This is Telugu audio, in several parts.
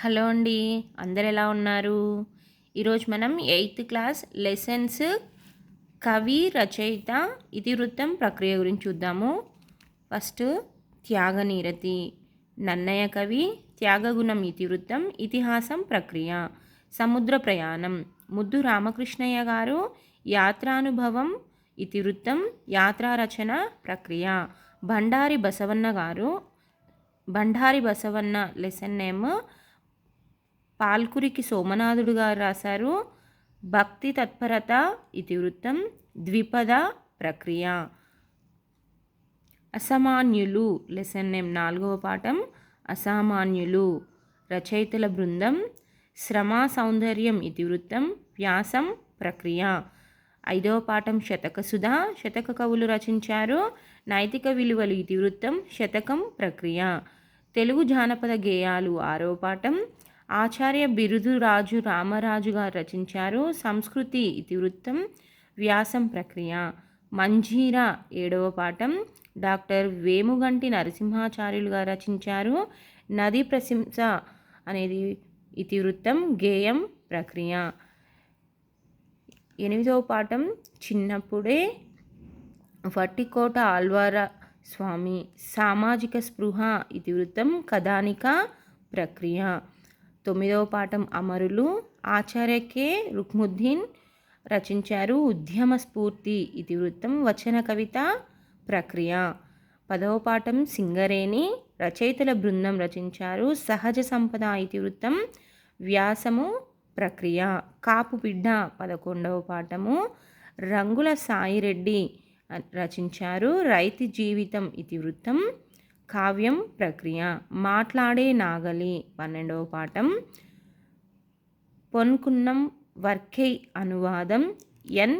హలో అండి. అందరు ఎలా ఉన్నారు? ఈరోజు మనం 8th క్లాస్ లెసన్స్ కవి, రచయిత, ఇతివృత్తం, ప్రక్రియ గురించి చూద్దాము. ఫస్ట్ త్యాగనిరతి. నన్నయ కవి, త్యాగగుణం ఇతివృత్తం, ఇతిహాసం, ప్రక్రియ. సముద్ర ప్రయాణం. ముద్దు రామకృష్ణయ్య గారు, యాత్రానుభవం, ఇతివృత్తం, యాత్రారచన, ప్రక్రియ. బండారి బసవన్న లెసన్ నేమ్ పాల్కురికి సోమనాథుడు గారు రాశారు. భక్తి తత్పరత, ఇతివృత్తం, ద్విపద, ప్రక్రియ. అసామాన్యులు లెసన్ నేమ్ 4వ పాఠం అసామాన్యులు. రచయితల బృందం శ్రమ సౌందర్యం, ఇతివృత్తం, వ్యాసం, ప్రక్రియ. 5వ పాఠం శతకసుధ. శతక కవులు రచించారు. నైతిక విలువలు, ఇతివృత్తం, శతకం, ప్రక్రియ. తెలుగు జానపద గేయాలు 6వ పాఠం ఆచార్య బిరుదురాజు రామరాజు గారు రచించారు. సంస్కృతి, ఇతివృత్తం, వ్యాసం, ప్రక్రియ. మంజీరా 7వ పాఠం డాక్టర్ వేముగంటి నరసింహాచార్యులు గారు రచించారు. నది ప్రశంస అనేది ఇతివృత్తం, గేయం, ప్రక్రియ. 8వ పాఠం చిన్నప్పుడే వట్టికోట ఆళ్వార స్వామి. సామాజిక స్పృహ, ఇతివృత్తం, కథానిక, ప్రక్రియ. 9వ పాఠం అమరులు. ఆచార్య కె రుక్ముద్దీన్ రచించారు. ఉద్యమ స్ఫూర్తి, ఇతివృత్తం, వచన కవిత, ప్రక్రియ. 10వ పాఠం సింగరేణి. రచయితల బృందం రచించారు. సహజ సంపద, ఇతివృత్తం, వ్యాసము, ప్రక్రియ. కాపు బిడ్డ 11వ పాఠము రంగుల సాయిరెడ్డి రచించారు. రైతు జీవితం, ఇతివృత్తం, కావ్యం, ప్రక్రియ. మాట్లాడే నాగలి 12వ పాఠం పొన్కున్నం వర్కై అనువాదం ఎన్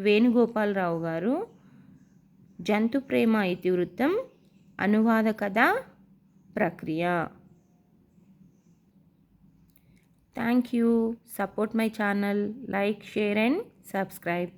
వేణుగోపాలరావు గారు. జంతు ప్రేమ, ఇతివృత్తం, అనువాద కథ, ప్రక్రియ. Thank you. Support my channel. Like, share and subscribe.